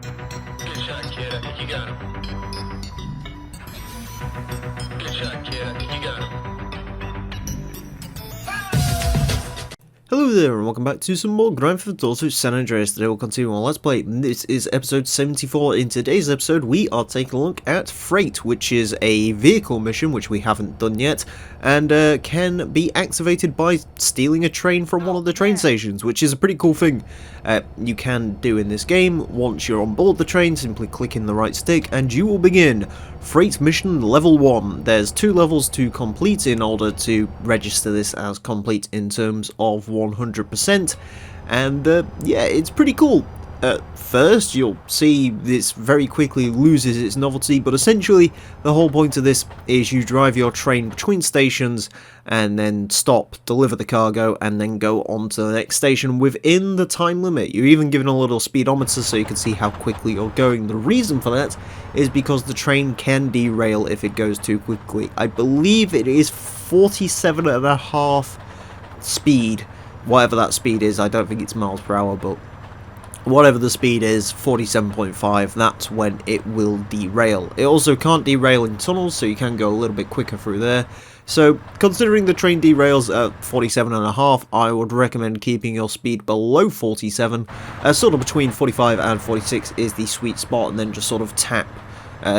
Good shot, kid. I think you got him. Good shot, kid. I think you got him. Hello there and welcome back to some more Grand Theft Auto San Andreas. Today we'll continue on Let's Play. This is episode 74. In today's episode we are taking a look at Freight, which is a vehicle mission which we haven't done yet, and can be activated by stealing a train from one of the train stations, which is a pretty cool thing you can do in this game. Once you're on board the train, simply click in the right stick and you will begin Freight Mission Level 1. There's 2 levels to complete in order to register this as complete in terms of 100%, and yeah, it's pretty cool. At first you'll see this very quickly loses its novelty, but essentially the whole point of this is you drive your train between stations and then stop, deliver the cargo, and then go on to the next station within the time limit. You're even given a little speedometer so you can see how quickly you're going. The reason for that is because the train can derail if it goes too quickly. I believe it is 47.5 speed, whatever that speed is. I don't think it's miles per hour, but whatever the speed is, 47.5, that's when it will derail. It also can't derail in tunnels, so you can go a little bit quicker through there. So, considering the train derails at 47.5, I would recommend keeping your speed below 47. Sort of between 45 and 46 is the sweet spot, and then just sort of tap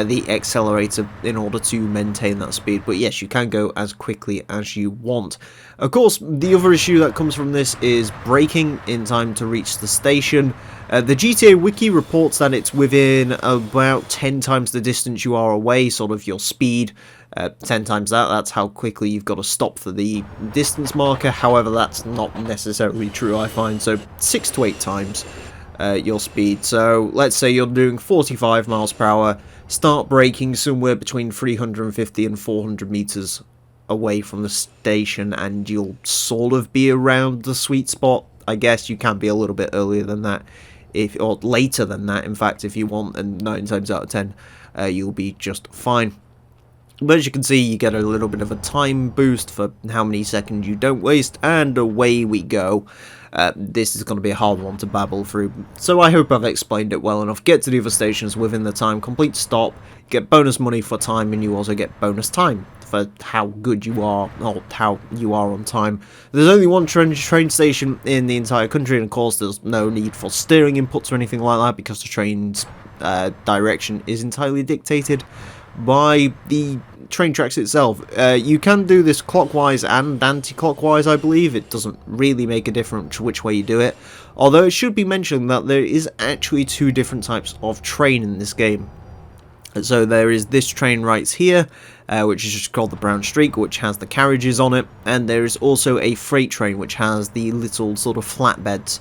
the accelerator in order to maintain that speed. But yes, you can go as quickly as you want. Of course, the other issue that comes from this is braking in time to reach the station. The GTA Wiki reports that it's within about 10 times the distance you are away, sort of your speed. 10 times that's how quickly you've got to stop for the distance marker. However, that's not necessarily true, I find. So 6 to 8 times your speed. So let's say you're doing 45 miles per hour, start braking somewhere between 350 and 400 meters away from the station, and you'll sort of be around the sweet spot. I guess you can be a little bit earlier than that, or later than that, in fact, if you want, and 9 times out of 10 you'll be just fine. But as you can see, you get a little bit of a time boost for how many seconds you don't waste, and away we go. This is going to be a hard one to babble through, so I hope I've explained it well enough. Get to the other stations within the time, complete stop, get bonus money for time, and you also get bonus time for how good you are, or how you are on time. There's only one train station in the entire country, and of course there's no need for steering inputs or anything like that, because the train's direction is entirely dictated by the train tracks itself. You can do this clockwise and anti-clockwise, I believe. It doesn't really make a difference which way you do it, although it should be mentioned that there is actually 2 different types of train in this game. So there is this train right here, which is just called the Brown Streak, which has the carriages on it, and there is also a freight train which has the little sort of flatbeds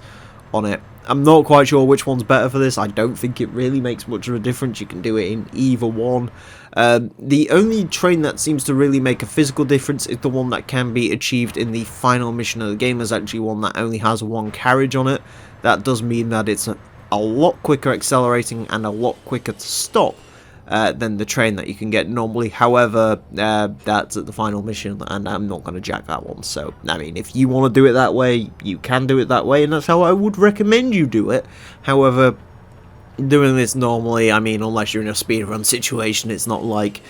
on it. I'm not quite sure which one's better for this. I don't think it really makes much of a difference. You can do it in either one. The only train that seems to really make a physical difference is the one that can be achieved in the final mission of the game. There's actually one that only has 1 carriage on it. That does mean that it's a lot quicker accelerating and a lot quicker to stop than the train that you can get normally. However, that's at the final mission, and I'm not going to jack that one. So, I mean, if you want to do it that way, you can do it that way, and that's how I would recommend you do it. However, doing this normally, I mean, unless you're in a speedrun situation, it's not like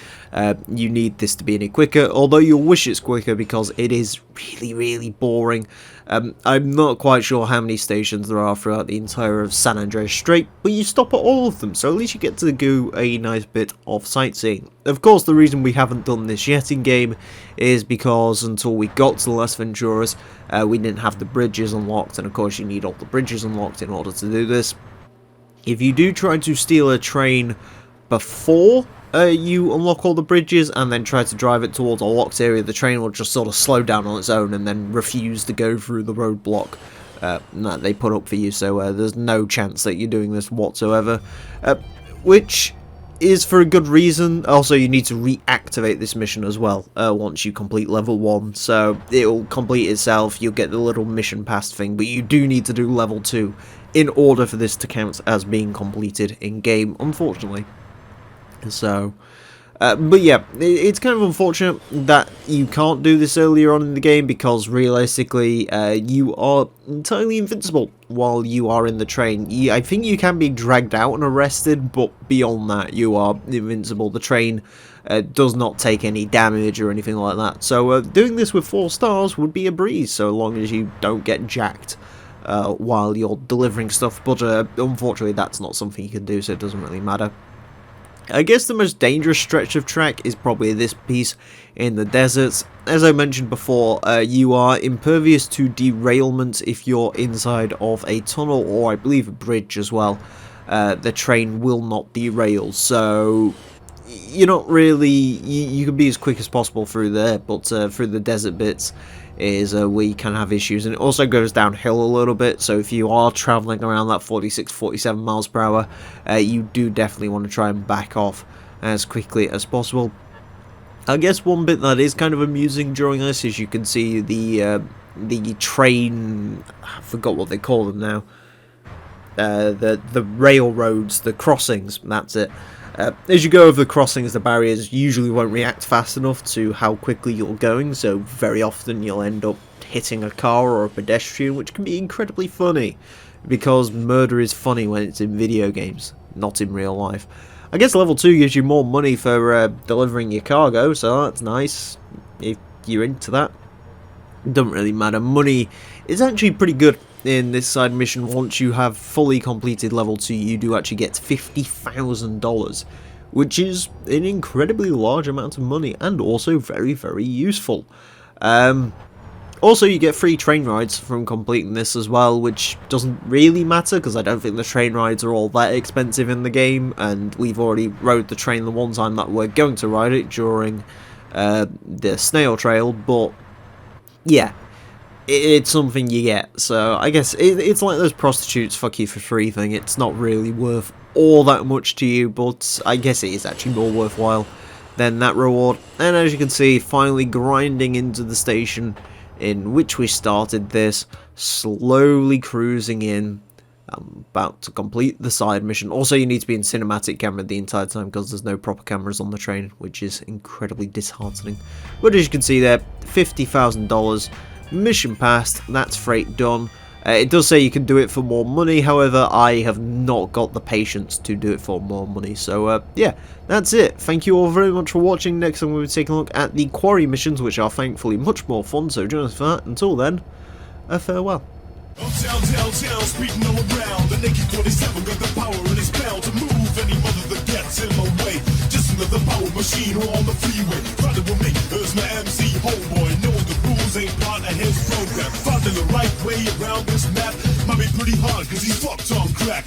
you need this to be any quicker, although you'll wish it's quicker because it is really, really boring. I'm not quite sure how many stations there are throughout the entire of San Andreas Strait, but you stop at all of them, so at least you get to do a nice bit of sightseeing. Of course, the reason we haven't done this yet in game is because until we got to Las Venturas, we didn't have the bridges unlocked, and of course you need all the bridges unlocked in order to do this. If you do try to steal a train before you unlock all the bridges and then try to drive it towards a locked area, the train will just sort of slow down on its own and then refuse to go through the roadblock that they put up for you. So there's no chance that you're doing this whatsoever, which is for a good reason. Also, you need to reactivate this mission as well once you complete level 1, so it'll complete itself. You'll get the little mission pass thing, but you do need to do level 2 in order for this to count as being completed in game, unfortunately. So But yeah, it's kind of unfortunate that you can't do this earlier on in the game because realistically, you are entirely invincible while you are in the train. I think you can be dragged out and arrested, but beyond that, you are invincible. The train does not take any damage or anything like that. So doing this with 4 stars would be a breeze, so long as you don't get jacked while you're delivering stuff. But unfortunately, that's not something you can do, so it doesn't really matter. I guess the most dangerous stretch of track is probably this piece in the deserts. As I mentioned before, you are impervious to derailment if you're inside of a tunnel or I believe a bridge as well. The train will not derail, so you're not really, you can be as quick as possible through there, but through the desert bits is where you can have issues, and it also goes downhill a little bit, so if you are travelling around that 46-47 miles per hour, you do definitely want to try and back off as quickly as possible. I guess one bit that is kind of amusing during this is you can see the train, I forgot what they call them now, the railroads, the crossings, that's it. As you go over the crossings, the barriers usually won't react fast enough to how quickly you're going, so very often you'll end up hitting a car or a pedestrian, which can be incredibly funny, because murder is funny when it's in video games, not in real life. I guess level 2 gives you more money for delivering your cargo, so that's nice, if you're into that. It doesn't really matter. Money is actually pretty good in this side mission. Once you have fully completed level 2, you do actually get $50,000, which is an incredibly large amount of money and also very, very useful. Also, you get free train rides from completing this as well, which doesn't really matter because I don't think the train rides are all that expensive in the game, and we've already rode the train the one time that we're going to ride it during the snail trail, but yeah, it's something you get, so I guess it's like those prostitutes fuck you for free thing. It's not really worth all that much to you, but I guess it is actually more worthwhile than that reward. And as you can see, finally grinding into the station in which we started this, slowly cruising in. I'm about to complete the side mission. Also, you need to be in cinematic camera the entire time because there's no proper cameras on the train, which is incredibly disheartening. But as you can see there, $50,000. Mission passed, that's freight done. It does say you can do it for more money, however, I have not got the patience to do it for more money. So, yeah, that's it. Thank you all very much for watching. Next time we'll be taking a look at the quarry missions, which are thankfully much more fun, so join us for that. Until then, farewell. Down, speeding all around. The naked 47 got the power and it's bound to move any mother that gets in my way. Just another power machine on the freeway. Riding with me, there's my MC homeboy. Knowing the rules ain't part of his program. Finding the right way around this map might be pretty hard cause he's fucked on crack.